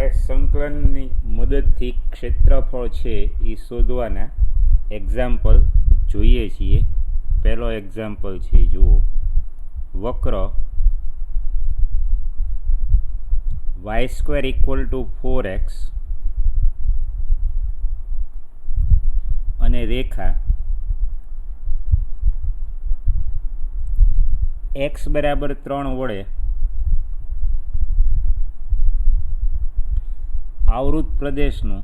આપણે સંકલનની મદદથી ક્ષેત્રફળ છે એ શોધવાના એક્ઝામ્પલ જોઈએ છીએ. પહેલો એક્ઝામ્પલ છે, જુઓ. વક્ર y² = 4x અને રેખા x = 3 વડે આવૃત પ્રદેશનું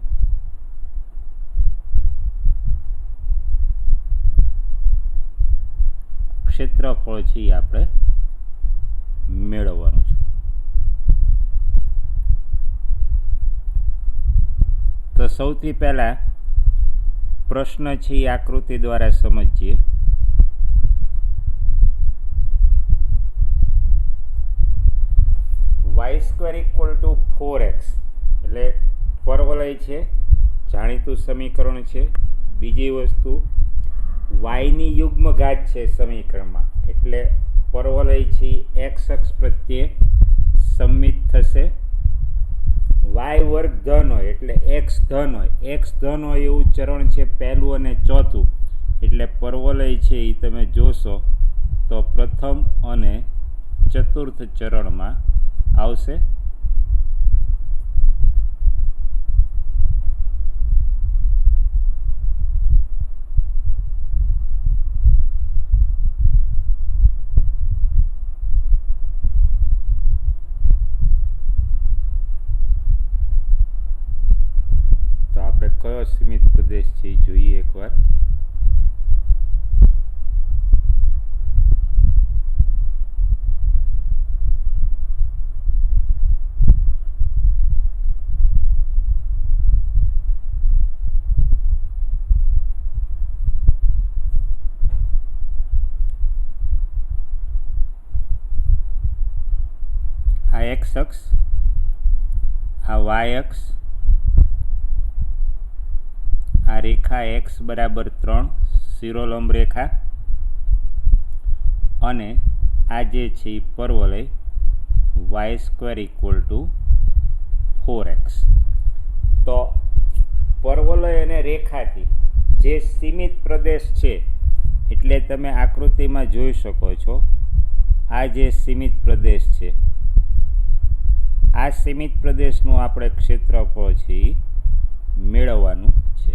ક્ષેત્રફળ છે એ આપણે મેળવવાનું છે. તો સૌથી પહેલા પ્રશ્ન છે એ આકૃતિ દ્વારા સમજીએ. y² = 4x એટલે પરવલય છે, જાણીતું સમીકરણ છે. બીજી વસ્તુ વાયની યુગ્મ ઘાત છે સમીકરણમાં, એટલે પરવલય છે x અક્ષ પ્રત્યે સમમિત થશે. y² ધન હોય એટલે x ધન હોય, x ધન હોય એવું ચરણ છે પહેલું અને ચોથું, એટલે પરવલય છે એ તમે જોશો તો પ્રથમ અને ચતુર્થ ચરણમાં આવશે. તો આપણે કયો સીમિત પ્રદેશ છે જોઈએ એકવાર. આ x અક્ષ, આ y અક્ષ, આ રેખા x = 3 શિરોલંબ રેખા, અને આ જે છે એ પરવલય y² = 4x. તો પરવલય અને રેખાથી જે સીમિત પ્રદેશ છે, એટલે તમે આકૃતિમાં જોઈ શકો છો, આ જે સીમિત પ્રદેશ છે, આ સીમિત પ્રદેશનું આપણે ક્ષેત્રફળ છે એ મેળવવાનું છે.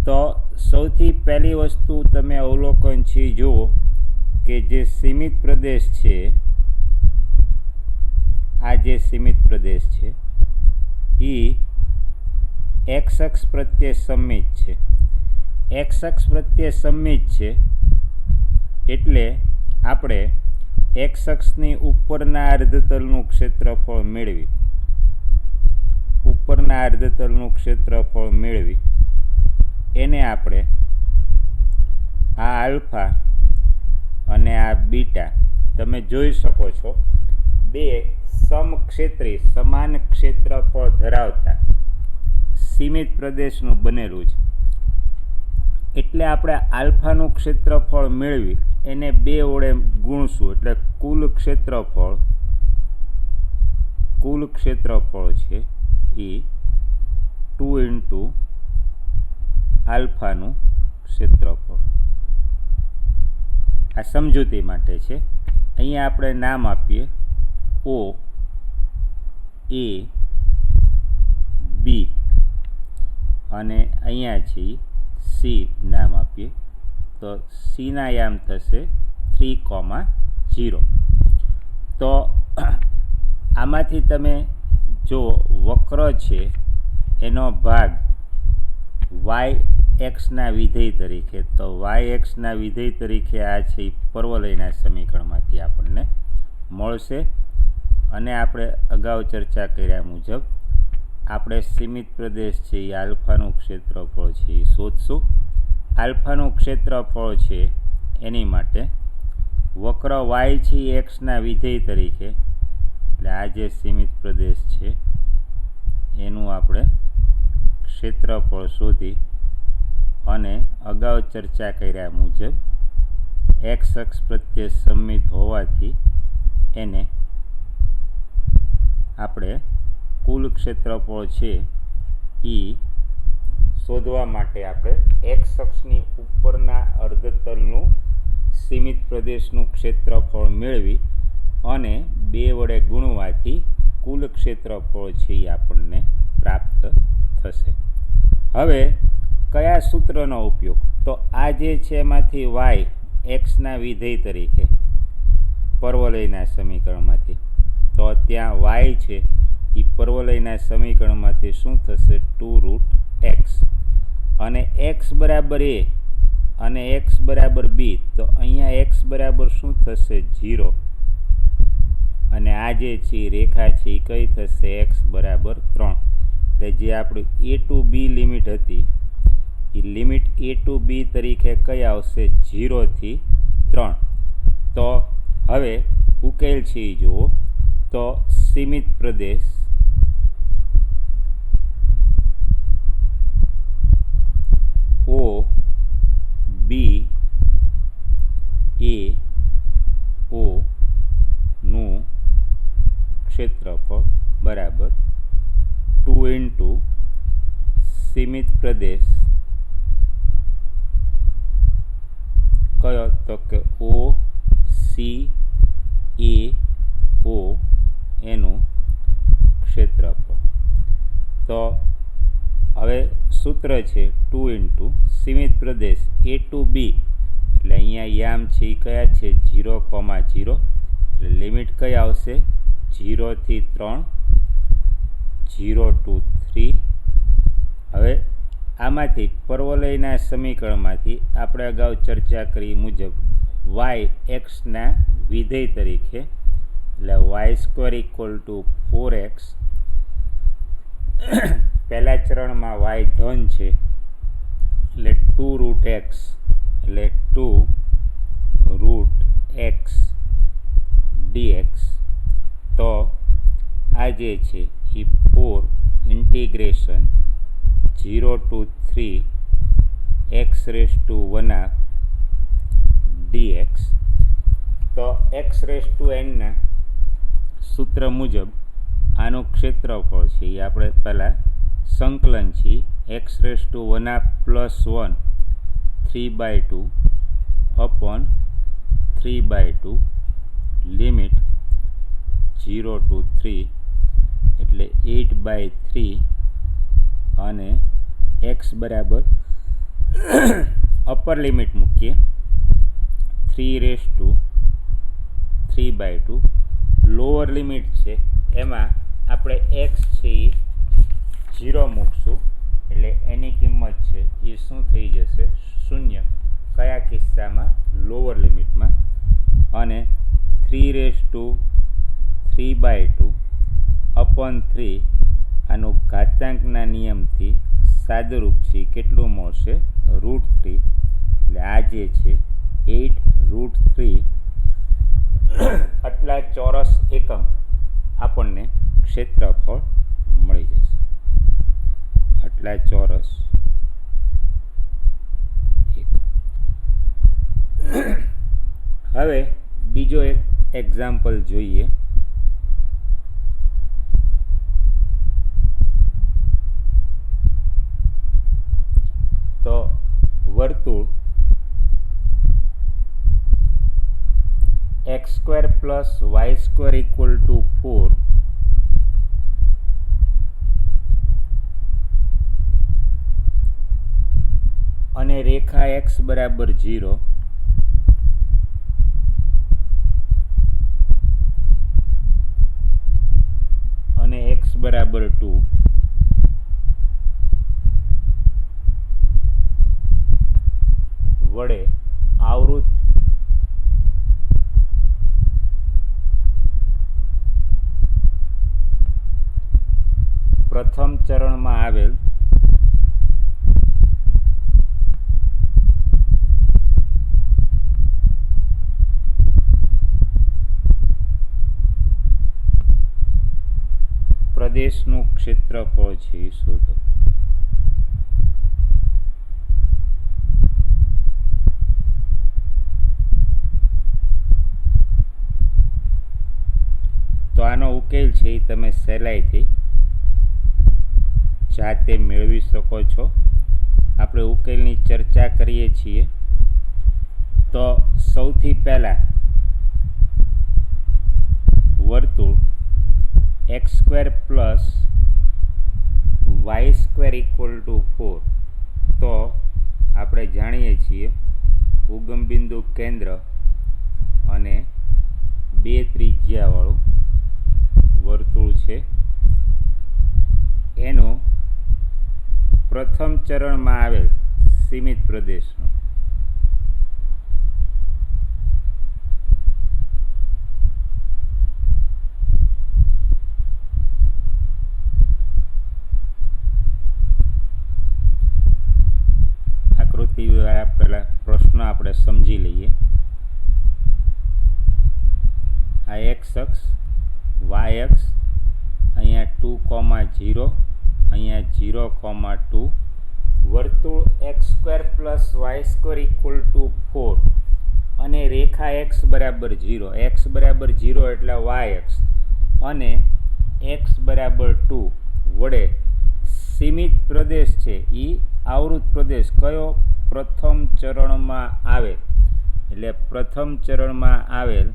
તો સૌથી પહેલી વસ્તુ તમે અવલોકન છે જુઓ કે જે સીમિત પ્રદેશ છે, આ જે સીમિત પ્રદેશ છે એ x અક્ષ પ્રત્યે સમમિત છે. x અક્ષ પ્રત્યે સમમિત છે એટલે આપણે x અક્ષની ઉપરના અર્ધતલનું ક્ષેત્રફળ મેળવી, ઉપરના અર્ધતલનું ક્ષેત્રફળ મેળવી એને આપણે આ આલ્ફા અને આ બીટા તમે જોઈ શકો છો, બે સમક્ષેત્રી સમાન ક્ષેત્રફળ ધરાવતા સીમિત પ્રદેશનું બનેલું છે. એટલે આપણે આલ્ફાનું ક્ષેત્રફળ મેળવી એને 2 વડે ગુણશું, એટલે કુલ ક્ષેત્રફળ છે એ 2 * આલ્ફાનું ક્ષેત્રફળ. આ સમજૂતી માટે છે. અહીંયા આપણે નામ આપીએ O A B અને અહીંયા છે C નામ આપીએ, તો C ના યામ થશે 3,0. તો આમાંથી તમે જો વક્ર છે એનો ભાગ y x ના વિધેય તરીકે, તો y x ના વિધેય તરીકે આ છે એ પરવલયના સમીકરણમાંથી આપણને મળશે. અને આપણે અગાઉ ચર્ચા કર્યા મુજબ આપણે સીમિત પ્રદેશ છે એ આલ્ફાનું ક્ષેત્રફળ છે એ શોધશું. આલ્ફાનું ક્ષેત્રફળ છે એની માટે વક્ર y છે એ x ના વિધેય તરીકે, એટલે આ જે સીમિત પ્રદેશ છે એનું આપણે ક્ષેત્રફળ શોધી અને અગાઉ ચર્ચા કર્યા મુજબ x અક્ષ પ્રત્યે સમમિત હોવાથી એને આપણે કુલ ક્ષેત્રફળ છે એ શોધવા માટે આપણે એક્સ અક્ષની ઉપરના અર્ધતલનું સીમિત પ્રદેશનું ક્ષેત્રફળ મેળવી અને 2 વડે ગુણવાથી કુલ ક્ષેત્રફળ છે એ આપણને પ્રાપ્ત થશે. હવે કયા સૂત્રનો ઉપયોગ? તો આ જે છે એમાંથી વાય એક્સના વિધેય તરીકે પર્વલયના સમીકરણમાંથી, તો ત્યાં વાય છે એ પર્વલયના સમીકરણમાંથી શું થશે? 2√x. અને એક્સ બરાબર a અને એક્સ બરાબર બી, તો અહીંયા એક્સ બરાબર શું થશે? 0. અને આ જે છે રેખા છે એ કઈ થશે? એક્સ બરાબર 3. એટલે જે આપણી a ટુ બી લિમિટ હતી એ લિમિટ a ટુ બી તરીકે કઈ આવશે? 0 થી 3. તો હવે ઉકેલ છે એ જુઓ, તો સીમિત પ્રદેશ ઓ બી એ ઓ નું ક્ષેત્રફળ બરાબર 2 ઇન્ટુ સીમિત પ્રદેશ કયો? તો કે ઓ સી એ ઓ એનું ક્ષેત્રફળ. તો હવે સૂત્ર છે 2 ઇન્ટુ સીમિત પ્રદેશ એ ટુ બી, એટલે અહીંયા યામ છે એ કયા છે? 0,0. એટલે લિમિટ કઈ આવશે? 0 થી 3, 0 to 3. હવે આમાંથી પર્વલયના સમીકરણમાંથી આપણે અગાઉ ચર્ચા કરી મુજબ વાય એક્સના વિધેય તરીકે, એટલે y² = 4x. પહેલા ચરણમાં વાય ધન છે એટલે 2√x, એટલે 2√x dx. તો આ જે છે એ 4 ઇન્ટિગ્રેશન 0 to 3 x⁻1 dx. તો x⁻n ના સૂત્ર મુજબ આનું ક્ષેત્રફળ છે એ આપણે પહેલાં સંકલન છે x⁻1 + 1 3/2 upon 3/2 લિમિટ 0 to 3 એટલે 8/3 અને x બરાબર અપર લિમિટ મૂકીએ 3/2, લોઅર લિમિટ છે એમાં આપણે x છે એ 0 મૂકશું એટલે એની કિંમત છે એ શું થઈ જશે? 0. કયા કિસ્સામાં? લોઅર લિમિટમાં. અને 3/2 upon 3 આનું ઘાતાંકના નિયમથી સાદુરૂપ છે કેટલું મળશે? √3. એટલે આ જે છે 8√3 આટલા ચોરસ એકમ આપણને ક્ષેત્રફળ મળી જશે. આટલા ચોરસ એકમ. હવે બીજો એક એક્ઝામ્પલ જોઈએ. તો વર્તુળ x² + y² = 4 અને રેખા x બરાબર 0 અને x બરાબર 2 વડે આવૃત પ્રથમ ચરણમાં આવેલ પ્રદેશનું ક્ષેત્રફળ છે એ શોધો. તો આનો ઉકેલ છે એ તમે સહેલાઈથી જાતે મેળવી શકો છો. આપણે ઉકેલની ચર્ચા કરીએ છીએ તો સૌથી પહેલાં વર્તુળ x² plus y² equal to 4. તો આપણે જાણીએ છીએ ઉગમ બિંદુ કેન્દ્ર અને 2 ત્રિજ્યાવાળું વર્તુળ છે. એનું પ્રથમ ચરણમાં આવેલ સીમિત પ્રદેશનું આકૃતિ પહેલાં પ્રશ્ન આપણે સમજી લઈએ. આ x અક્ષ, y અક્ષ, અહીંયા 2,0, અહીંયા 0,2. વર્તુળ x² plus y² equal to 4 અને રેખા x બરાબર 0. x બરાબર 0 એટલે y અક્ષ અને x બરાબર 2 વડે સીમિત પ્રદેશ છે એ આવૃત પ્રદેશ કયો? પ્રથમ ચરણમાં આવેલ. એટલે પ્રથમ ચરણમાં આવેલ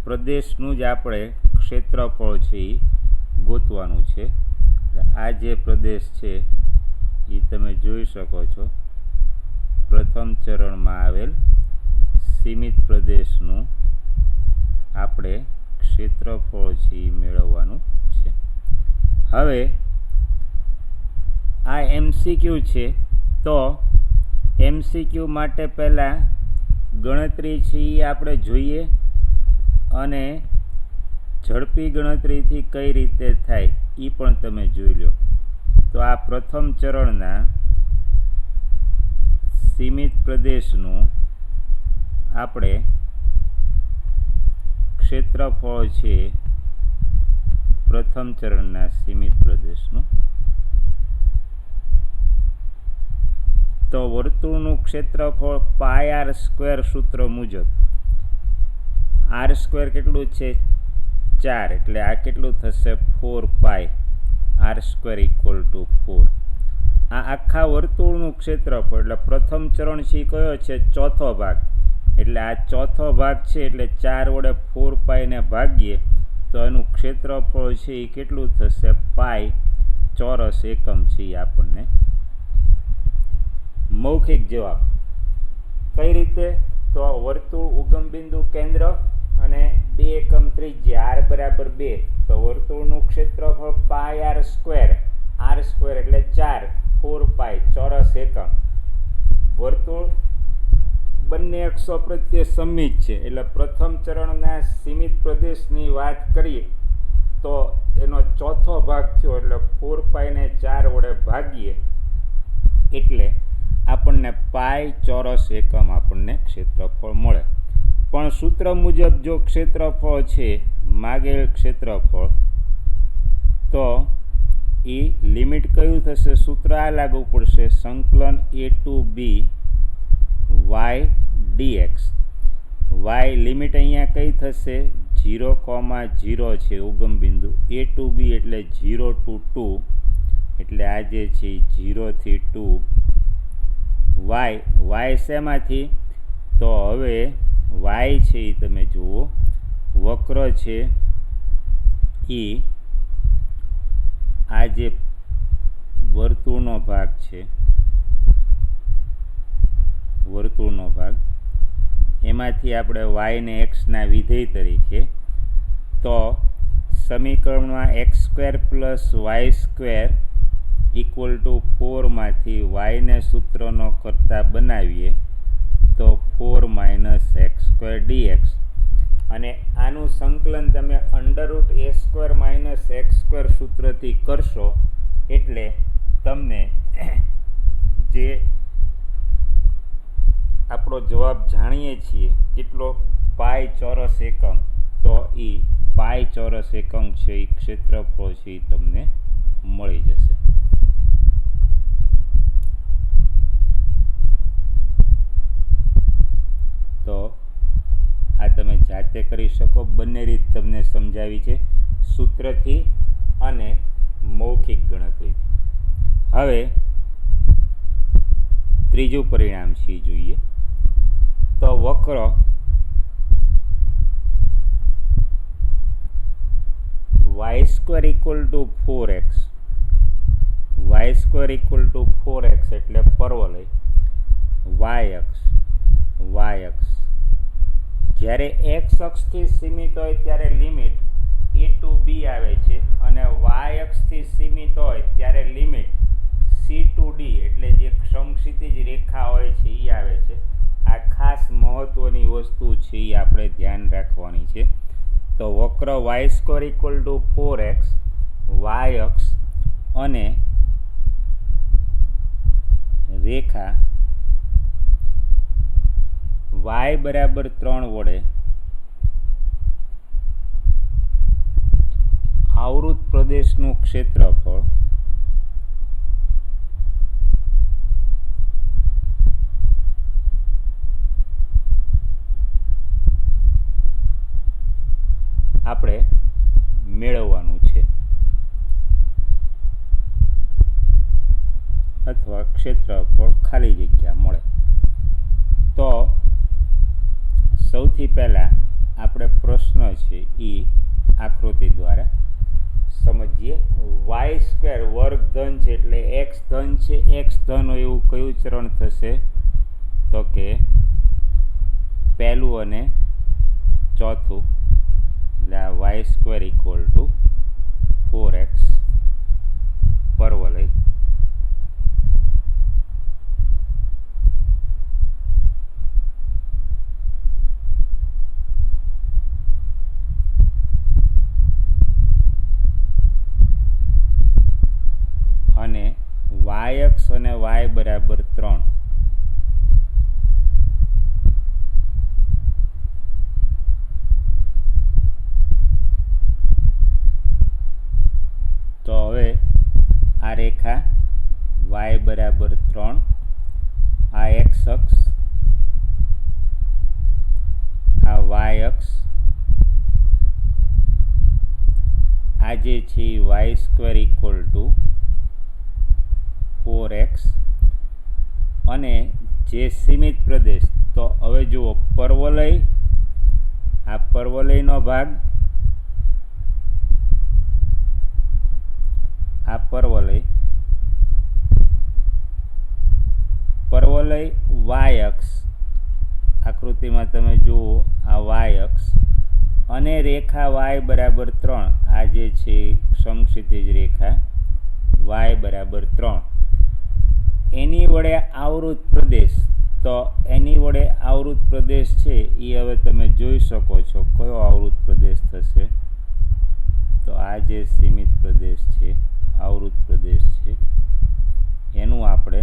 પ્રદેશનું જ આપણે ક્ષેત્રફળ છે એ ગોતવાનું છે. આ જે પ્રદેશ છે એ તમે જોઈ શકો છો. પ્રથમ ચરણમાં આવેલ સીમિત પ્રદેશનું આપણે ક્ષેત્રફળ છે એ મેળવવાનું છે. હવે આ MCQ છે તો MCQ માટે પહેલાં ગણતરી છે એ આપણે જોઈએ અને ઝડપી ગણતરીથી કઈ રીતે થાય એ પણ તમે જોઈ લો. તો આ પ્રથમ ચરણના સીમિત પ્રદેશનું આપણે ક્ષેત્રફળ છે પ્રથમ ચરણના સીમિત પ્રદેશનું. તો વર્તુળનું ક્ષેત્રફળ πr² સૂત્ર મુજબ r² કેટલું છે? 4. એટલે આ કેટલું થશે? 4π r² ઇક્વલ ટુ 4. આ આખા વર્તુળનું ક્ષેત્રફળ એટલે પ્રથમ ચરણ છે એ કયો છે? ચોથો ભાગ. એટલે આ ચોથો ભાગ છે એટલે 4 વડે 4π ને ભાગીએ તો એનું ક્ષેત્રફળ છે એ કેટલું થશે? π ચોરસ એકમ છે એ આપણને મૌખિક જવાબ. કઈ રીતે? તો વર્તુળ ઉગમ બિંદુ કેન્દ્ર અને 2 એકમ ત્રિજ્યા r બરાબર 2. તો વર્તુળનું ક્ષેત્રફળ πr², r² એટલે 4, 4π ચોરસ એકમ. વર્તુળ બંને અક્ષો પ્રત્યે સમમિત છે એટલે પ્રથમ ચરણના સીમિત પ્રદેશની વાત કરીએ તો એનો ચોથો ભાગ થયો એટલે 4π ને 4 વડે ભાગીએ એટલે આપણને π ચોરસ એકમ આપણને ક્ષેત્રફળ મળે. પણ સૂત્ર મુજબ જો ક્ષેત્રફળ છે માગેલ ક્ષેત્રફળ તો એ લિમિટ કયું થશે? સૂત્ર આ લાગુ પડશે, સંકલન a to b y dx. y limit અહીંયા કઈ થશે? 0,0 છે ઉગમ બિંદુ. a to b એટલે 0 to 2 એટલે આ જે છે 0 થી 2. y શેમાંથી? તો હવે y છે એ તમે જુઓ વક્ર છે એ આ જે વર્તુળનો ભાગ છે, વર્તુળનો ભાગ એમાંથી આપણે y ને x ના વિધેય તરીકે તો સમીકરણમાં x² plus y² equal to 4 માંથી y ને સૂત્રનો કરતા બનાવીએ તો 4 માઇનસ x² dx અને આનું સંકલન તમે √a² માઇનસ x² સૂત્રથી કરશો એટલે તમને જે આપણો જવાબ જાણીએ છીએ કેટલો π ચોરસ એકમ, તો એ π ચોરસ એકમ છે એ ક્ષેત્રફળ છે એ તમને મળી જશે. તો આ તમે જાતે કરી શકો. બંને રીત તમને સમજાવી છે સૂત્રથી અને મૌખિક ગણતરીથી. હવે ત્રીજું પરિણામ છે જોઈએ તો વક્ર y² = 4x, y² = 4x એટલે પર્વલય y અક્ષ જ્યારે x અક્ષથી સીમિત હોય ત્યારે લિમિટ a to b આવે છે અને y અક્ષથી સીમિત હોય ત્યારે લિમિટ c to d એટલે જે સમક્ષિતિજ રેખા હોય છે એ આવે છે. આ ખાસ મહત્વની વસ્તુ છે, એ આપણે ધ્યાન રાખવાની છે. તો વક્ર y² = 4x y અક્ષ અને રેખા y = 3 વડે આવૃત પ્રદેશનું ક્ષેત્રફળ આપણે મેળવવાનું છે અથવા ક્ષેત્રફળ ખાલી જગ્યા મળે. તો સૌથી પહેલાં આપણે પ્રશ્ન છે એ આકૃતિ દ્વારા સમજીએ. y² વર્ગ ધન છે એટલે x ધન છે. x ધન હોય એવું કયું ચરણ થશે? તો કે પહેલું અને ચોથું. એટલે આ y² = 4x પર્વલય અને y અક્ષ અને y = 3. તો હવે આ રેખા y = 3, આ x અક્ષ, આ y અક્ષ, આ જે છે y² = 4x અને જે સીમિત પ્રદેશ. તો હવે જુઓ પર્વલય, આ પર્વલયનો ભાગ, આ પર્વલય y અક્ષ, આકૃતિમાં તમે જુઓ આ y અક્ષ અને રેખા y = 3, આ જે છે સમક્ષિતિજ રેખા y = 3 એની વડે આવૃત પ્રદેશ. તો એની વડે આવૃત પ્રદેશ છે એ હવે તમે જોઈ શકો છો કયો આવૃત પ્રદેશ થશે? તો આ જે સીમિત પ્રદેશ છે, આવૃત પ્રદેશ છે, એનું આપણે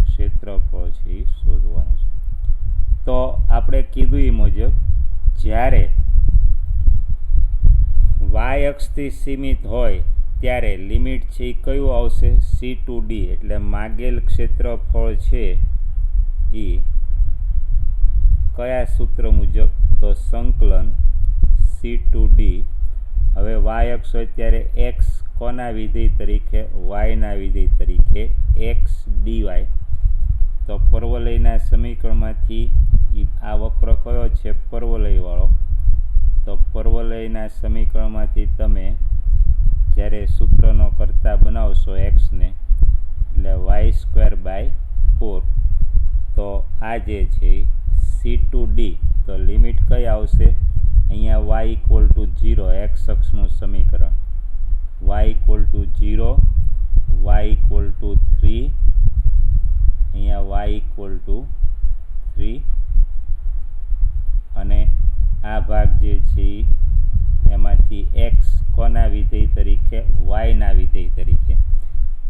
ક્ષેત્રફળ છે એ શોધવાનું છે. તો આપણે કીધું એ મુજબ જ્યારે y અક્ષથી સીમિત હોય ત્યારે લિમિટ છે એ કયું આવશે? c to d એટલે માગેલ ક્ષેત્રફળ છે એ કયા સૂત્ર મુજબ? તો સંકલન c to d. હવે y અક્ષ હોય ત્યારે x કોના વિધેય તરીકે? y ના વિધેય તરીકે x dy. તો પર્વલયના સમીકરણમાંથી આ વક્ર કયો છે? પર્વલયવાળો. તો પર્વલયના સમીકરણમાંથી તમે જ્યારે સૂત્રનો કરતા બનાવશો x ને એટલે y²/4. તો આ જે છે c to d. તો લિમિટ કઈ આવશે? અહીંયા y = 0, x અક્ષનું સમીકરણ y = 0, y = 3, અહીંયા y = 3 અને આ ભાગ જે છે એમાંથી x કોના વિધેય તરીકે? y ના વિધેય તરીકે.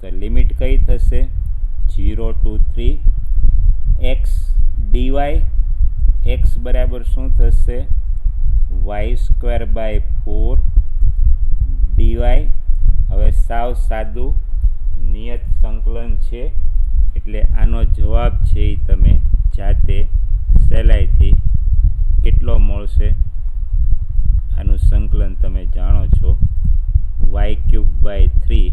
તો લિમિટ કઈ થશે? 0 to 3 x dy. x બરાબર શું થશે? y²/4 dy. હવે સાવ સાદું નિયત સંકલન છે એટલે આનો જવાબ છે એ તમે જાતે સહેલાઈથી કેટલો મળશે આનું સંકલન તમે જાણો છો. y³/3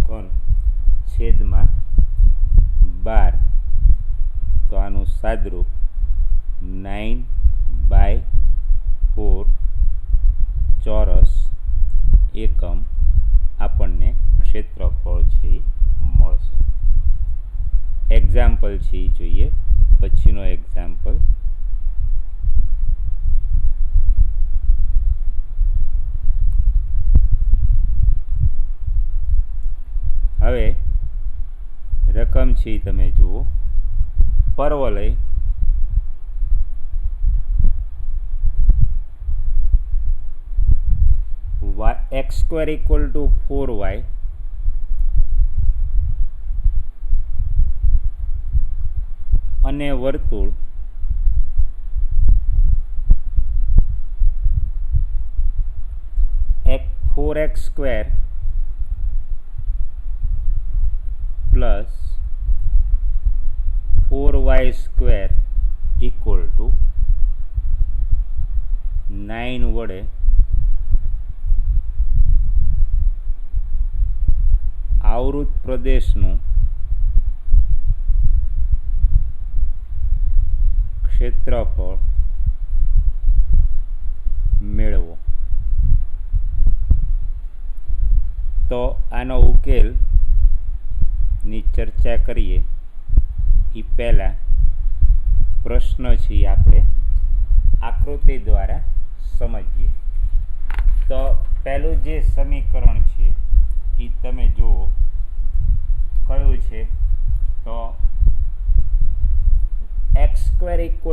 ઘન છેદમાં 12, તો આનું સાદરૂપ 9/4 ચોરસ એકમ આપણને ક્ષેત્રફળ છે મળશે. એક્ઝામ્પલ છે એ જોઈએ. પછીનો એક્ઝામ્પલ, હવે રકમ છે એ તમે જુઓ. પર્વલય x² = 4y અને વર્તુળ એક 4x² પ્લસ 4y² = 9 વડે આવૃત પ્રદેશનું ક્ષેત્રફળ મેળવો. તો આનો ઉકેલની ચર્ચા કરીએ એ પહેલાં પ્રશ્ન છે આપણે આકૃતિ દ્વારા સમજીએ. તો પહેલું જે સમીકરણ છે એ તમે જુઓ કયું છે. તો x² =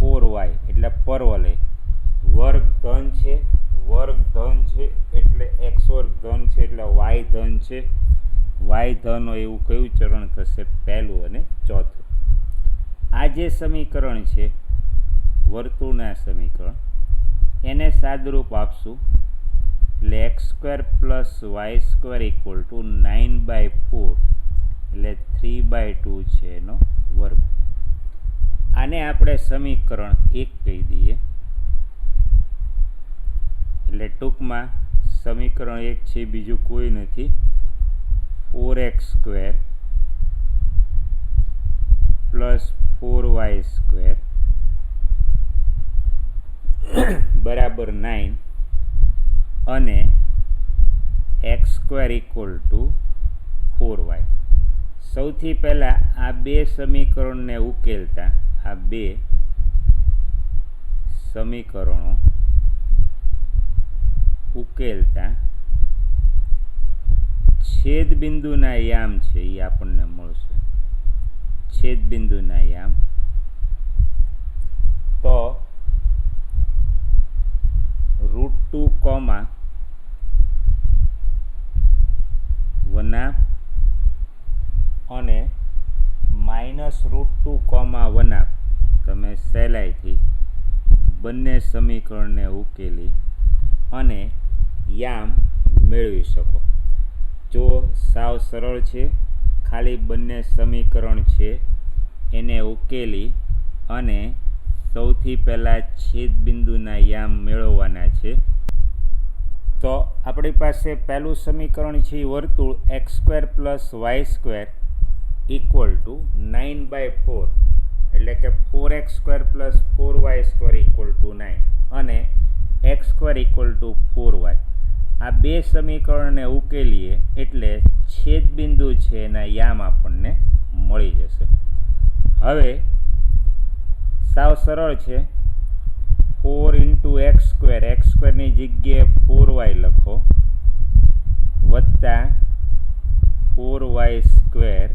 4y એટલે પર્વલય વર્ગ ધન છે, વર્ગ ધન છે એટલે x વર્ગ ધન છે એટલે y ધન છે. y ધન હોય એવું કયું ચરણ થશે? પહેલું અને ચોથું. આ જે સમીકરણ છે વર્તુળના સમીકરણ, એને સાદરૂપ આપશું એટલે x² + y² = 9/4 એટલે 3/2 છે એનો વર્ગ. આને આપણે સમીકરણ 1 કહી દઈએ. એટલે ટૂંકમાં સમીકરણ 1 છે બીજું કોઈ નથી. 4x² + 4y² બરાબર 9 અને x² = 4y. સૌથી પહેલાં આ બે સમીકરણને ઉકેલતા, આ બે સમીકરણો ઉકેલતા છેદબિંદુના યામ છે એ આપણને મળશે. છેદબિંદુના યામ તો √2, વનાપ અને -√2, વનાપ તમે સહેલાઈથી બંને સમીકરણને ઉકેલી અને યામ મેળવી શકો. જો સાવ સરળ છે, ખાલી બંને સમીકરણ છે એને ઉકેલી અને સૌથી પહેલાં છેદબિંદુના યામ મેળવવાના છે. તો આપણી પાસે પહેલું સમીકરણ છે વર્તુળ x² + y² = 9/4 એટલે કે 4x² + 4y² = 9 અને x² = 4y. આ બે સમીકરણને ઉકેલીએ એટલે છેદબિંદુ છે એના યામ આપણને મળી જશે. હવે સાવ સરળ છે. 4 × x², ની જગ્યાએ 4y લખો, વત્તા 4y²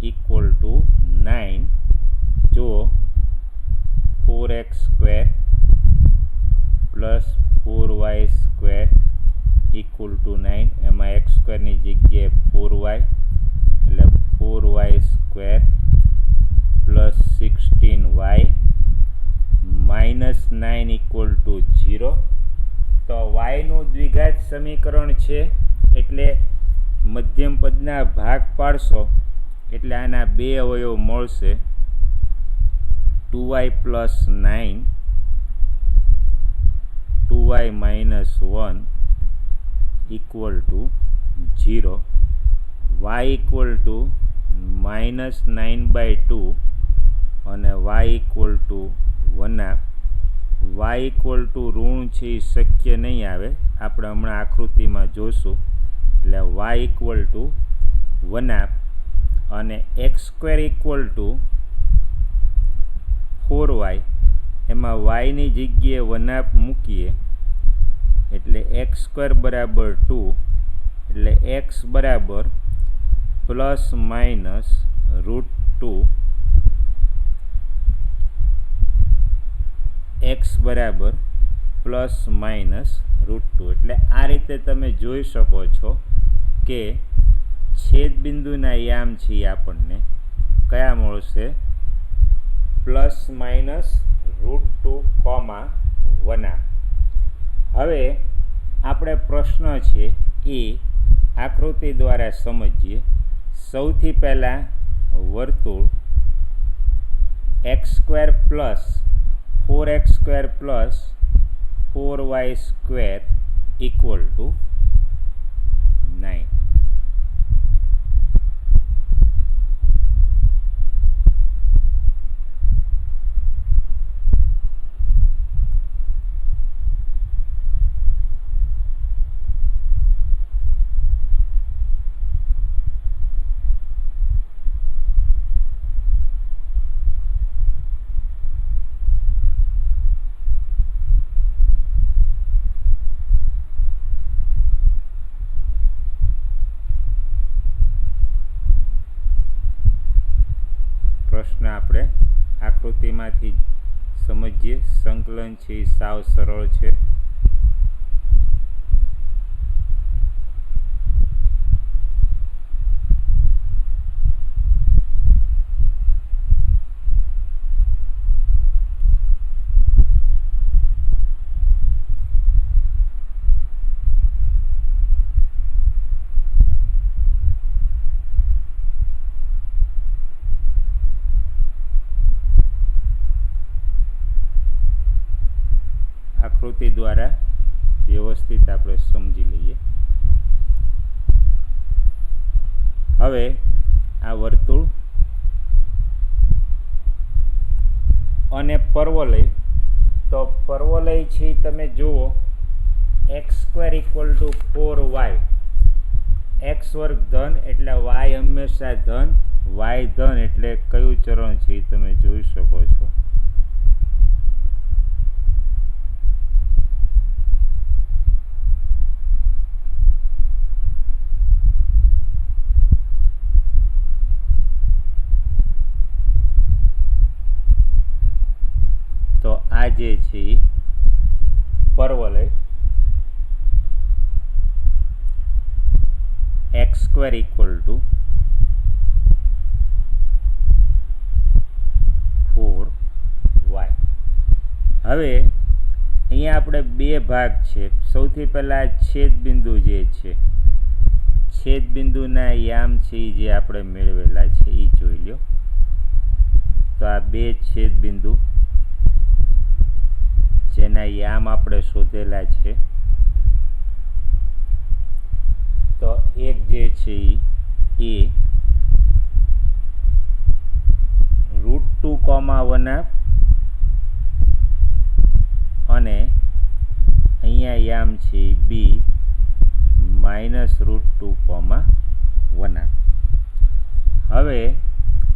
= 9. જુઓ 4x² + 4y² = 9. એમાં x² ની જગ્યાએ 4y એટલે 4y² + 16y -9 = 0. તો yનું દ્વિઘાત સમીકરણ છે એટલે મધ્યમ પદના ભાગ પાડશો એટલે આના બે અવયવ મળશે. 2y + 9, 2y - 1 = 0. Y equal to -9/2 અને y equal to 1/2. Y equal to ઋણ છે એ શક્ય નહીં આવે, આપણે હમણાં આકૃતિમાં જોશું. એટલે વાય ઇક્વલ ટુ 1/2 અને x² ઇક્વલ ટુ 4y. એમાં વાયની જગ્યાએ 1/2 મૂકીએ એટલે x² બરાબર 2, એટલે x બરાબર ±√2, x બરાબર ±√2. એટલે આ રીતે તમે જોઈ શકો છો કે છેદબિંદુના યામ છે આપણને કયા મળશે? ±√2,1/2. હવે આપણે પ્રશ્ન છે એ આકૃતિ દ્વારા સમજીએ. સૌથી પહેલાં વર્તુળ x² + 4x² + 4y² equal to 9. પ્રશ્ન આપણે આકૃતિમાંથી સમજીએ. સંકલન છે એ સાવ સરળ છે. આકૃતિ દ્વારા વ્યવસ્થિત આપણે સમજી લઈએ. હવે આ વર્તુળ અને પર્વલય, તો પર્વલય છે તમે જુઓ x² equal to 4y. x² ધન એટલે y હંમેશા ધન, y ધન એટલે કયું ચરણ છે એ તમે જોઈ શકો છો. તો આ જે છે પર્વલય x² ઇક્વલ ટુ 4y. હવે અહીંયા આપણે બે ભાગ છે. સૌથી પહેલાં છેદબિંદુ જે છે, છેદબિંદુના યામ છે જે આપણે મેળવેલા છે એ જોઈ લો. તો આ બે છેદબિંદુ જેના યામ આપણે શોધેલા છે. તો એક જે છે એ √2,1/2 અને અહીંયા યામ છે b -√2,1/2. હવે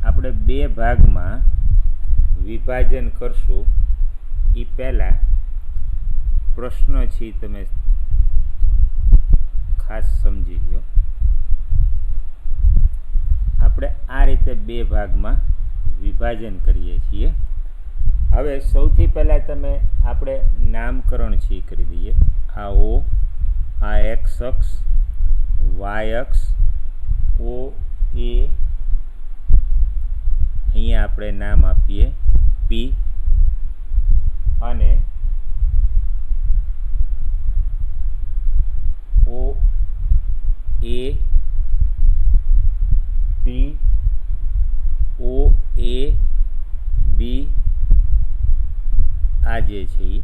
આપણે બે ભાગમાં વિભાજન કરશું. એ પહેલાં પ્રશ્ન છે તમે ખાસ સમજી લો. આપણે આ રીતે બે ભાગમાં વિભાજન કરીએ છીએ. હવે સૌથી પહેલાં આપણે નામકરણ છે કરી દઈએ. આ O, આ x અક્ષ, y અક્ષ, O A, અહીંયા આપણે નામ આપીએ P, અને O A P, O A B, આ જે છે એ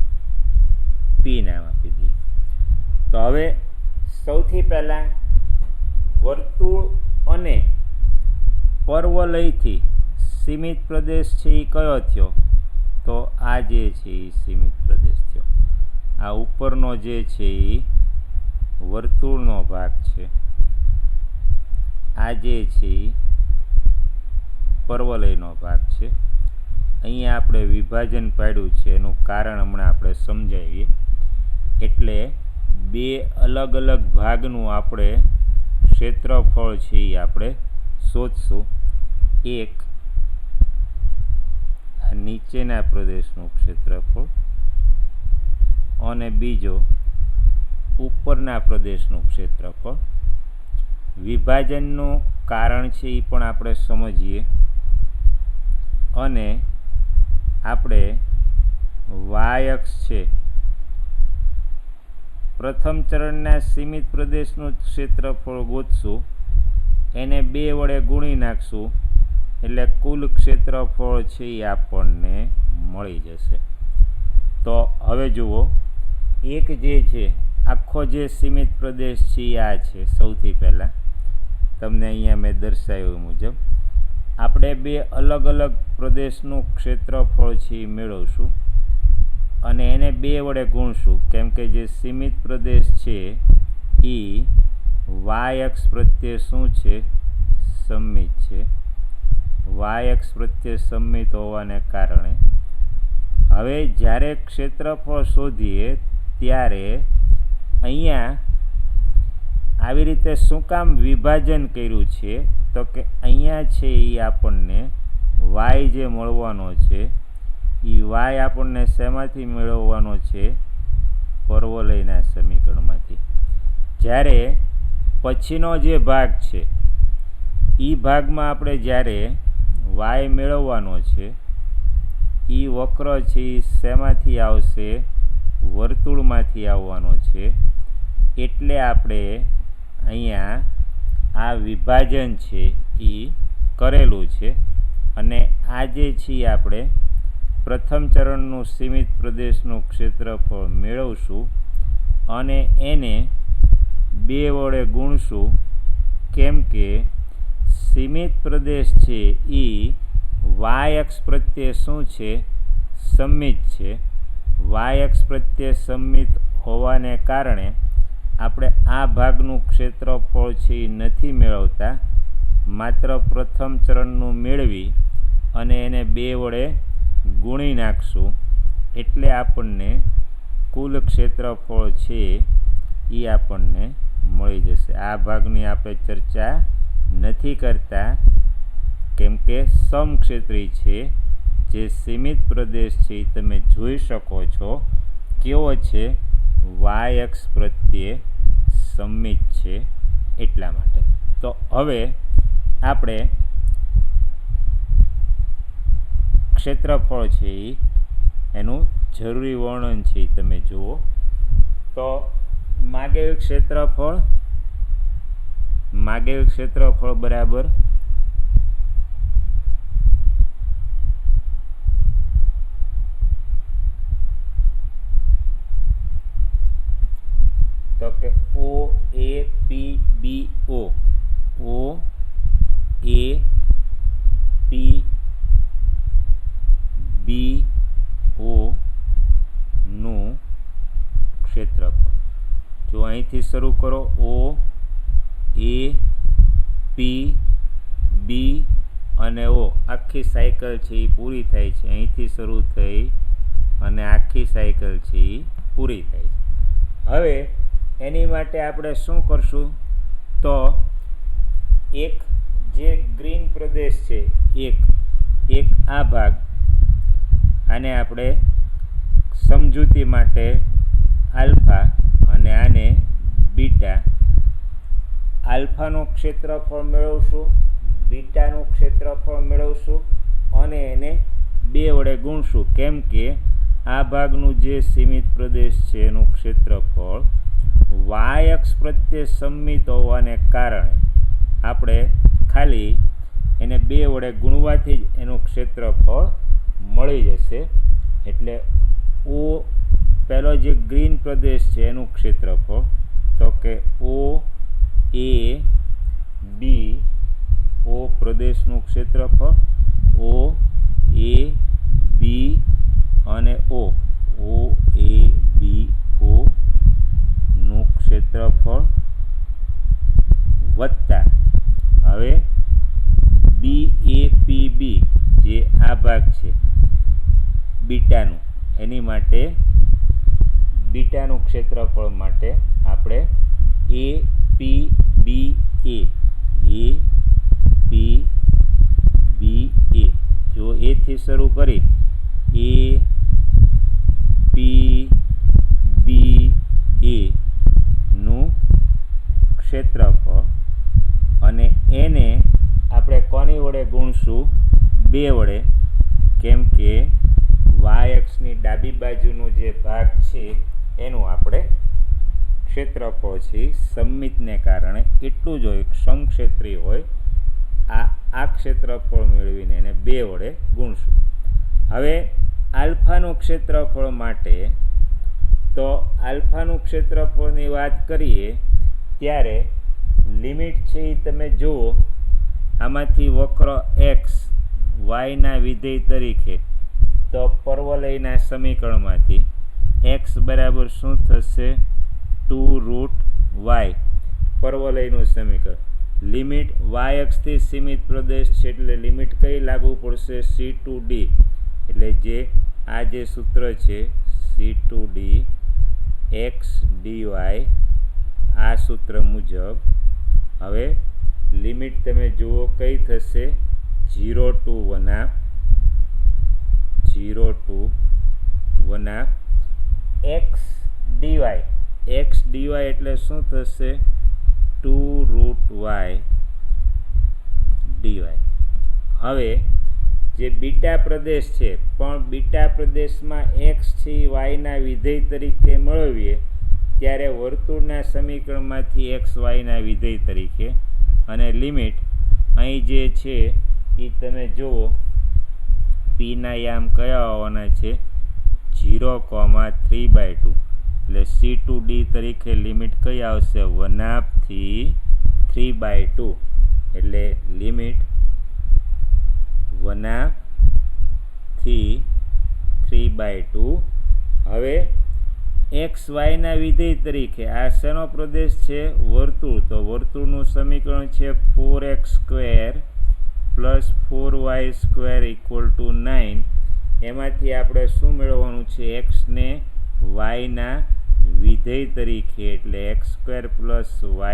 P નામ આપી દઈએ. તો હવે સૌથી પહેલાં વર્તુળ અને પર્વલયથી સીમિત પ્રદેશ છે એ કયો થયો? તો આ જે છે એ સીમિત પ્રદેશ થયો. આ ઉપરનો જે છે એ વર્તુળનો ભાગ છે, આ જે છે એ પર્વલયનો ભાગ છે. અહીંયા આપણે વિભાજન પાડ્યું છે, એનું કારણ હમણાં આપણે સમજાવીએ. એટલે બે અલગ અલગ ભાગનું આપણે ક્ષેત્રફળ છે એ આપણે શોધશું. એક આ નીચેના પ્રદેશનું ક્ષેત્રફળ અને બીજો ઉપરના પ્રદેશનું ક્ષેત્રફળ. વિભાજનનું કારણ છે એ પણ આપણે સમજીએ અને આપણે વાય અક્ષ છે, પ્રથમ ચરણના સીમિત પ્રદેશનું ક્ષેત્રફળ ગોતશું, એને 2 વડે ગુણી નાખશું એટલે કુલ ક્ષેત્રફળ છે એ આપણને મળી જશે. તો હવે જુઓ, એક જે છે આખો જે સીમિત પ્રદેશ છે આ છે. સૌથી પહેલાં તમને અહીંયા મેં દર્શાવ્યું મુજબ આપણે બે અલગ અલગ પ્રદેશનું ક્ષેત્રફળ છે એ મેળવશું અને એને 2 વડે ગુણશું, કેમ કે જે સીમિત પ્રદેશ છે એ વાય અક્ષ પ્રત્યે શું છે? સમમિત છે. વાય અક્ષ પ્રત્યે સમમિત હોવાને કારણે હવે જ્યારે ક્ષેત્રફળ શોધીએ ત્યારે અહીંયા આવી રીતે શું કામ વિભાજન કર્યું છે? તો કે અહીંયા છે એ આપણને વાય જે મળવાનો છે એ વાય આપણને શેમાંથી મેળવવાનો છે? પર્વલયના સમીકરણમાંથી. જ્યારે પછીનો જે ભાગ છે એ ભાગમાં આપણે જ્યારે વાય મેળવવાનો છે એ વક્ર છે એ શેમાંથી આવશે? વર્તુળમાંથી આવવાનો છે. એટલે આપણે અહીંયા આ વિભાજન છે એ કરેલું છે અને આ જે છે આપણે પ્રથમ ચરણનું સીમિત પ્રદેશનું ક્ષેત્રફળ મેળવશું અને એને 2 વડે ગુણશું, કેમ કે સીમિત પ્રદેશ છે એ વાય અક્ષ પ્રત્યે શું છે? સમમિત છે. વાય અક્ષ પ્રત્યે સમમિત હોવાને કારણે આપણે આ ભાગનું ક્ષેત્રફળ છે એ નથી મેળવતા, માત્ર પ્રથમ ચરણનું મેળવી અને એને 2 વડે ગુણી નાખશું એટલે આપણને કુલ ક્ષેત્રફળ છે એ આપણને મળી જશે. આ ભાગની આપણે ચર્ચા નથી કરતા કેમ કે સમક્ષેત્રી છે. જે સીમિત પ્રદેશ છે એ તમે જોઈ શકો છો કેવો છે? વાય અક્ષ પ્રત્યે સમમિત છે એટલા માટે. તો હવે આપણે ક્ષેત્રફળ છે એનું જરૂરી વર્ણન છે તમે જુઓ. તો માગેલ ક્ષેત્રફળ બરાબર તો કે OAPBO નું ક્ષેત્રફળ. જો અહીંથી શરૂ કરો OAPB અને O, આખી સાયકલ છે એ પૂરી થાય છે. અહીંથી શરૂ થઈ અને આખી સાયકલ છે એ પૂરી થાય છે. હવે એની માટે આપણે શું કરશું? તો એક જે ગ્રીન પ્રદેશ છે એક આ ભાગ, આને આપણે સમજૂતી માટે આલ્ફા અને આને બીટા. આલ્ફાનું ક્ષેત્રફળ મેળવશું, બીટાનું ક્ષેત્રફળ મેળવશું અને એને 2 વડે ગુણશું, કેમ કે આ ભાગનું જે સીમિત પ્રદેશ છે એનું ક્ષેત્રફળ વાય અક્ષ પ્રત્યે સમમિત હોવાને કારણે આપણે ખાલી એને 2 વડે ગુણવાથી જ એનું ક્ષેત્રફળ મળી જશે. એટલે પહેલો જે ગ્રીન પ્રદેશ છે એનું ક્ષેત્રફળ તો કે OAB ઓ પ્રદેશનું ક્ષેત્રફળ, ઓ એ બી અને ઓ એ બી ઓ નું ક્ષેત્રફળ વત્તા હવે બી એ પી બી જે આ ભાગ છે બીટાનું, એની માટે બીટાનું ક્ષેત્રફળ માટે આપણે એ પી બી એ પી બી એ જો એથી શરૂ કરી એ પી બી એ નું ક્ષેત્રફળ અને એને આપણે કોની વડે ગુણશું? 2 વડે, કેમ કે વાય અક્ષની ડાબી બાજુનો જે ભાગ છે એનું આપણે ક્ષેત્રફળ છે સમમિતને કારણે એટલું જ હોય, સમક્ષેત્રી હોય, આ ક્ષેત્રફળ મેળવીને એને 2 વડે ગુણશું. હવે આલ્ફાનું ક્ષેત્રફળ માટે તો આલ્ફાનું ક્ષેત્રફળની વાત કરીએ ત્યારે લિમિટ છે એ તમે જુઓ, આમાંથી વક્ર એક્સ વાયના વિધેય તરીકે તો પરવલયના સમીકરણમાંથી એક્સ બરાબર શું થશે? 2√y પરવલયનું સમીકરણ. લિમિટ વાય અક્ષથી સીમિત પ્રદેશ છે એટલે લિમિટ કઈ લાગુ પડશે? C2D. એટલે જે આ જે સૂત્ર છે C2D x dy, આ સૂત્ર મુજબ હવે લિમિટ તમે જુઓ કઈ થશે? 0 to 1/2 x dy. x dy એટલે શું થશે? 2√y dy. હવે જે બીટા પ્રદેશ છે પણ બીટા પ્રદેશમાં x છે વાયના વિધેય તરીકે મેળવીએ ત્યારે વર્તુળના સમીકરણમાંથી x વાયના વિધેય તરીકે અને લિમિટ અહીં જે છે એ તમે જુઓ પીના યામ કયા આવવાના છે? 0,3/2 એટલે C2D તરીકે લિમિટ કઈ આવશે? 1/2 થી 3/2 એટલે લિમિટ 1/2 થી 3/2. હવે એક્સ વાયના વિધેય તરીકે આ શેનો પ્રદેશ છે? વર્તુળ. તો વર્તુળનું સમીકરણ છે 4x² + 4y² = 9. એમાંથી આપણે શું મેળવવાનું છે? એક્સને વાયના વિધેય તરીકે એટલે x² + y²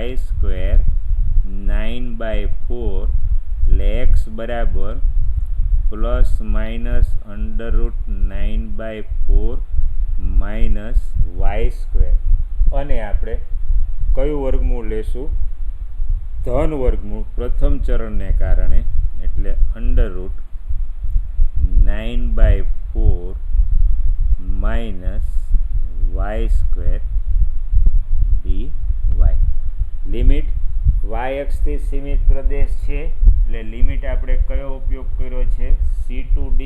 9/4 એટલે x બરાબર ±√9/4 -y². અને આપણે કયું વર્ગમૂળ લેશું? ધન વર્ગમૂળ પ્રથમ ચરણને કારણે એટલે √9/4 -y² dy. લિમિટ વાય અક્ષથી સીમિત પ્રદેશ છે એટલે લિમિટ આપણે કયો ઉપયોગ કર્યો છે? C2D.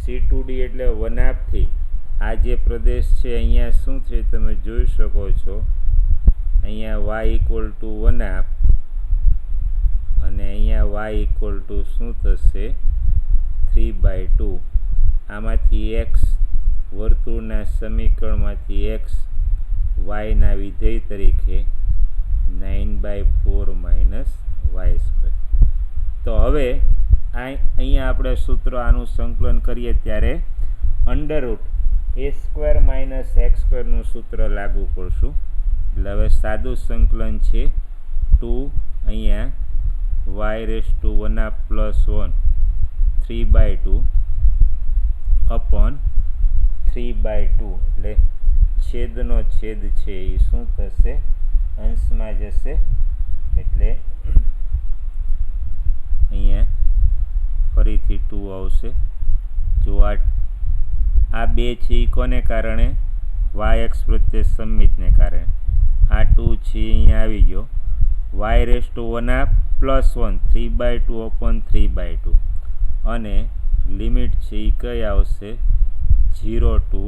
C2D એટલે 1/2 થી આ જે પ્રદેશ છે અહીંયા શું છે તમે જોઈ શકો છો, અહીંયા y = 1/2 અને અહીંયા y = શું થશે? 3/2. આમાંથી x વર્તુળના સમીકરણમાંથી x વાયના વિધેય તરીકે 9/4 -y². તો હવે અહીંયા આપણે સૂત્ર આનું સંકલન કરીએ ત્યારે √a² - x² નું સૂત્ર લાગુ પડશું. એટલે હવે સાદું સંકલન છે 2 અહીંયા y⁻1² + 1 3/2 / 3/2 એટલે છેદનો છેદ છે એ શું થશે? અંશમાં જશે. એટલે અહીંયા ફરીથી 2 આવશે. જો આ 2 છે એ કોને કારણે? વાય અક્ષ પ્રત્યે સમમિતને કારણે. આ 2 છે અહીંયા આવી ગયો. y⁻1² + 1 3/2 / 3/2 અને લિમિટ છે એ કઈ આવશે? 0 to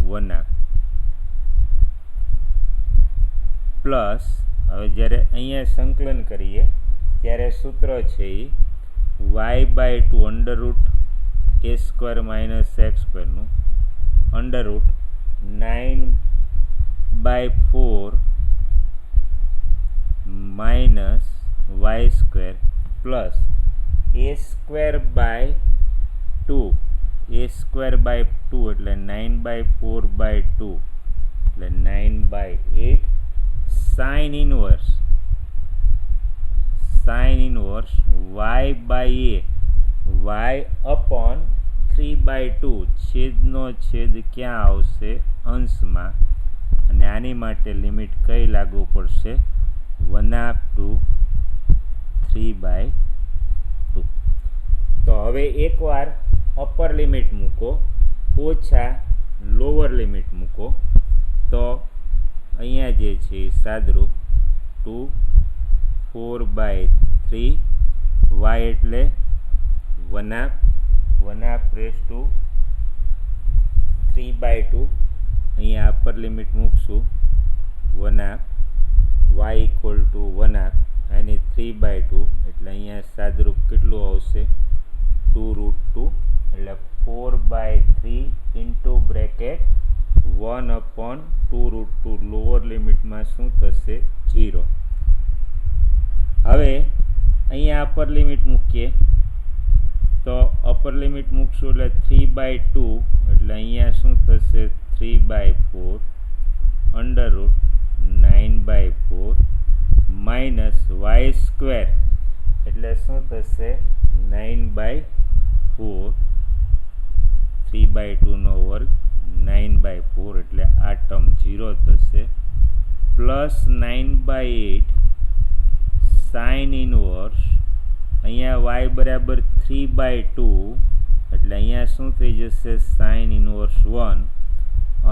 1/2 પ્લસ હવે જ્યારે અહીંયા સંકલન કરીએ ત્યારે સૂત્ર છે એ y/2 under root a square minus x સ્ક્વેરનું under root 9/4 minus y square plus a square by 2 એટલે 9/4/2 એટલે 9/8 સાઇન ઇનવર્સ y અપોન 3/2 છેદનો છેદ ક્યાં આવશે અંશમાં અને આની માટે લિમિટ કઈ લાગુ પડશે 1/2 3/2 તો હવે એકવાર અપર લિમિટ મૂકો ઓછા લોઅર લિમિટ મૂકો તો અહીંયા જે છે એ સાદરૂપ 2 4/3 y એટલે 1/3/2 અહીંયા અપર લિમિટ મૂકશું 1/, y ઇક્વલ ટુ 1/, અને 3/2 એટલે અહીંયા સાદરૂપ કેટલું આવશે 2√2 એટલે 4/3 ઇન્ટુ બ્રેકેટ 1/2√2 લોઅર લિમિટમાં શું થશે 0. હવે અહીંયા અપર લિમિટ મૂકીએ તો અપર લિમિટ મૂકશું એટલે 3/2 એટલે અહીંયા શું થશે 3/4 under root 9/4 minus y square એટલે શું થશે 9/4 3/2 વર્ગ 9/4 એટલે આ ટર્મ 0 થશે પ્લસ 9/8 સાઇન ઇનવર્સ અહીંયા y બરાબર 3/2 એટલે અહીંયા શું થઈ જશે સાઇન ઇનવર્સ 1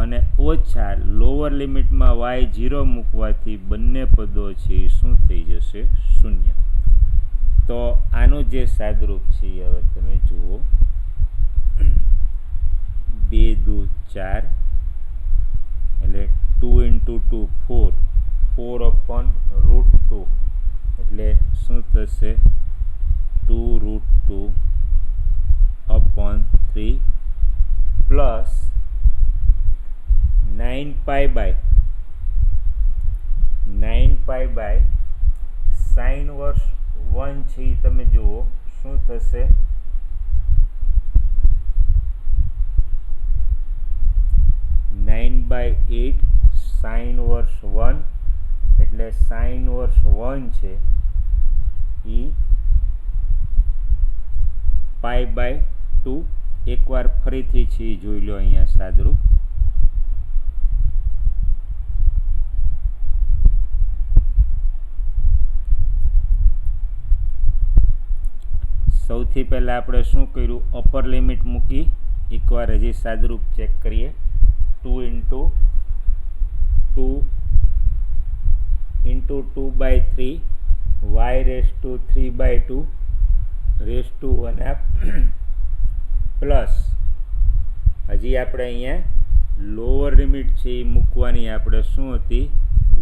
અને ઓછા લોઅર લિમિટમાં y 0 મૂકવાથી બંને પદો છે એ શું થઈ જશે 0. તો આનું જે સાદરૂપ છે એ હવે તમે જુઓ 2 4 એટલે 2 × 2 4 4/√2 એટલે શું થશે 2√2/3 પ્લસ 9π/, સાઇન વર્ષ 1 છે એ તમે જુઓ શું થશે 9/8 સાઇન વર્ષ 1 એટલે સાઇન વર્ષ 1 છે એ π/2 એકવાર ફરીથી છે એ જોઈ લો અહીંયા સાદરૂપ સૌથી પહેલાં આપણે શું કર્યું અપર લિમિટ મૂકી એકવાર હજી સાદરૂપ ચેક કરીએ 2 × 2/3 y raise to 3/2 raise to 1/2 plus હજી આપણે અહીંયા લોઅર લિમિટ છે એ મૂકવાની આપણે શું હતી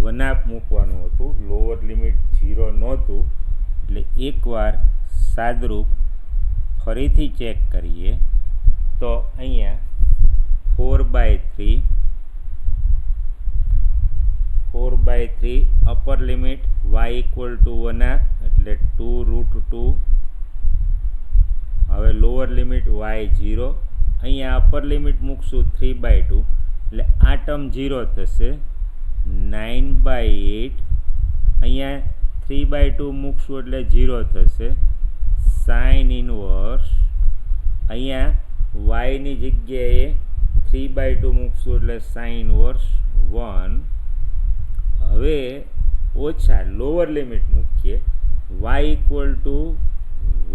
1/2 મૂકવાનું હતું લોઅર લિમિટ 0 નહોતું એટલે એકવાર સાદરૂપ ફરીથી ચેક કરીએ તો અહીંયા 4/3 upper limit y equal to 1/2 એટલે 2√2 હવે લોઅર લિમિટ y 0 અહીંયા અપર લિમિટ મૂકશું 3/2 એટલે આ ટર્મ 0 થશે 9/8 અહીંયા 3/2 મૂકશું એટલે 0 થશે સાઇન ઇનવર્સ અહીંયા y ની જગ્યાએ 3/2 મૂકશું એટલે સાઇન ઇનવર્સ 1 હવે ઓછા લોઅર લિમિટ મૂકીએ y ઇક્વલ ટુ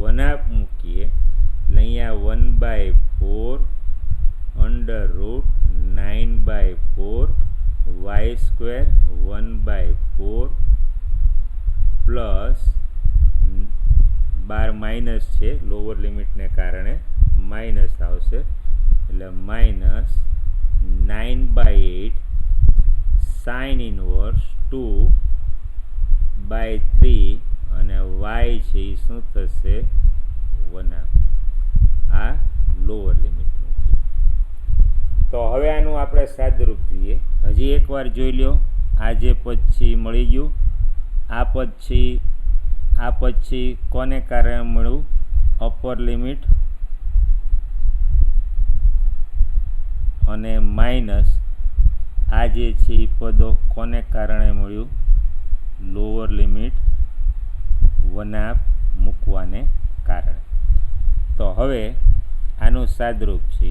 1/2 મૂકીએ એટલે અહીંયા 1/4 under root 9/4 y square 1/4 plus 12 minus છે લોઅર લિમિટને કારણે માઇનસ આવશે એટલે માઇનસ 9/8 સાઇન ઇનવર્સ 2/3 અને વાય છે એ શું થશે 1/2. આ લોઅર લિમિટ મૂકી. તો હવે આનું આપણે સાદરૂપ જોઈએ. હજી એકવાર જોઈ લો. આ જે પદ છે એ મળી ગયું. આ પદ છે આ પછી કોને કારણે મળ્યું? અપર લિમિટ અને માઇનસ આ જે છે એ પદો કોને કારણે મળ્યું? લોઅર લિમિટ 1/2 મૂકવાને કારણે. તો હવે આનું સાદરૂપ છે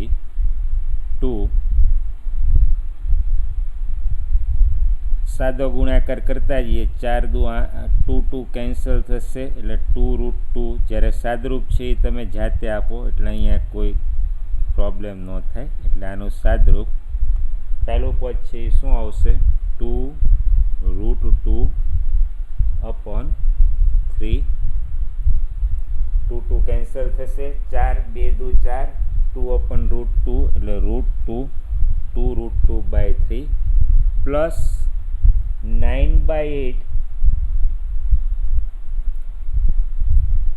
2. સાદો ગુણાકાર કરતા જઈએ. 4 દુ 2 કેન્સલ થશે એટલે 2√2. જ્યારે સાદરૂપ છે એ તમે જાતે આપો એટલે અહીંયા કોઈ પ્રોબ્લેમ ન થાય. એટલે આનું સાદરૂપ પહેલું પદ છે એ શું આવશે? 2√2/3. 2 કેન્સલ થશે. 4 2 દુ 4. 2/√2 એટલે √2 2√2/3 plus 9/8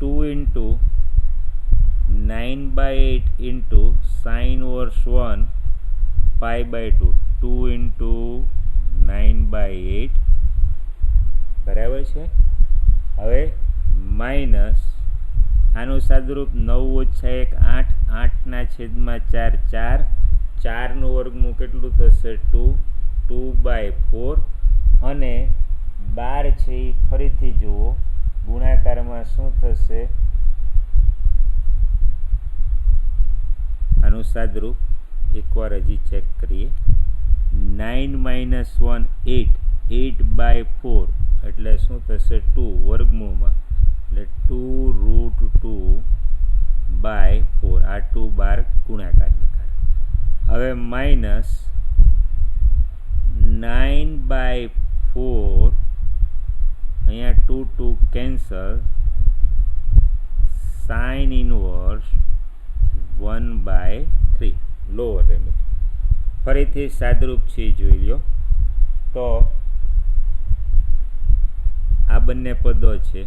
2 into 9/8 into sin inverse 1 pi/2. 2 into 9/8 બરાબર છે. હવે માઇનસ આનું સાદરૂપ 9 - 1 8. 8/4 4. 4નું વર્ગમૂળ કેટલું થશે? 2. 2/4 અને 12 છે એ ફરીથી જુઓ ગુણાકારમાં શું થશે? આનું સાદરૂપ એકવાર હજી ચેક કરીએ. 9 - 1 8. 8/4 એટલે શું થશે? 2 વર્ગમૂળમાં એટલે 2√2/4. આ 2 12 ગુણાકારને કારણે. હવે માઇનસ 9/4 અહીંયા 2 cancel. Sign inverse 1/3 lower limit. ફરીથી સાદરૂપ છે જોઈ લો. તો આ બંને પદો છે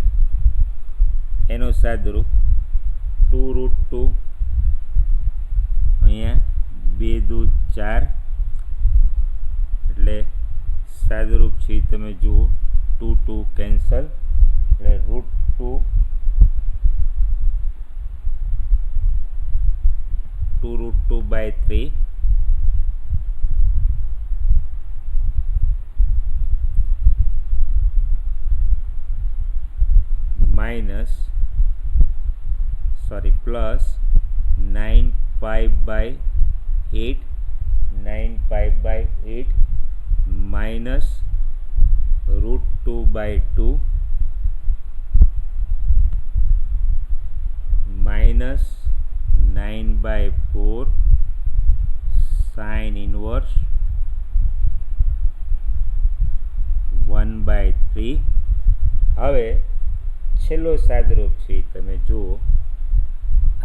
એનો સાદરૂપ 2√2 અહીંયા 2 દુ 4 એટલે સાદરૂપ છે તમે જુઓ 2 કેન્સલ એટલે √2 2√2/3 plus 9π/8 9π/8 minus √2/2 minus 9/4 sine inverse 1/3. હવે છેલ્લો સાદરૂપ છે તમે જુઓ.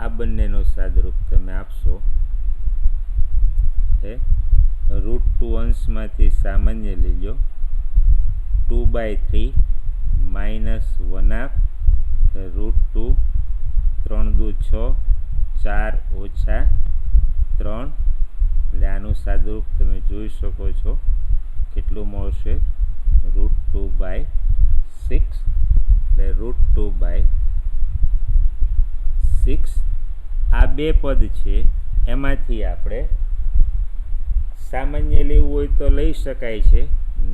આ બંનેનો સાદરૂપ તમે આપશો એ √2 અંશમાંથી સામાન્ય લઈ લો. 2/3 માઇનસ 1/2 √2 3 દુ 6 4 ઓછા 3 એટલે આનું સાદરૂપ તમે જોઈ શકો છો કેટલું મળશે? √2/6 એટલે √2/6. આ બે પદ છે એમાંથી આપણે સામાન્ય લેવું હોય તો લઈ શકાય છે,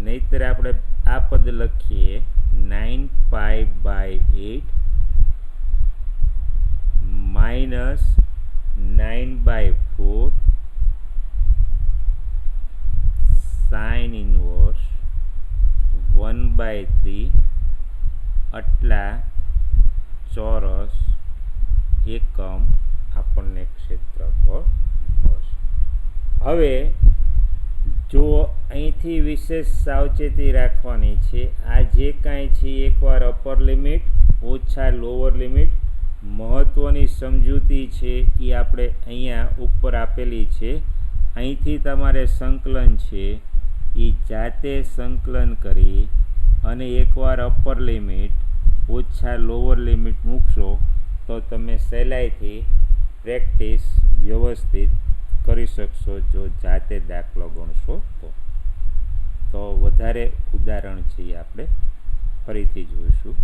નહીતર આપણે આ પદ લખીએ 9π/8 માઇનસ 9/4 સાઇન ઇનવર્સ 1/3 આટલા ચોરસ એકમ આપણને ક્ષેત્રફળ મળશે. હવે જો અહીંથી વિશેષ સાવચેતી રાખવાની છે. આ જે કાંઈ છે એકવાર અપર લિમિટ ઓછા લોઅર લિમિટ મહત્ત્વની સમજૂતી છે એ આપણે અહીંયા ઉપર આપેલી છે. અહીંથી તમારે સંકલન છે એ જાતે સંકલન કરી અને એકવાર અપર લિમિટ ઓછા લોઅર લિમિટ મૂકશો તો તમે સહેલાઈથી પ્રેક્ટિસ વ્યવસ્થિત કરી શકશો જો જાતે દાખલો ગણશો તો વધારે ઉદાહરણ છે આપણે ફરીથી જોઈશું.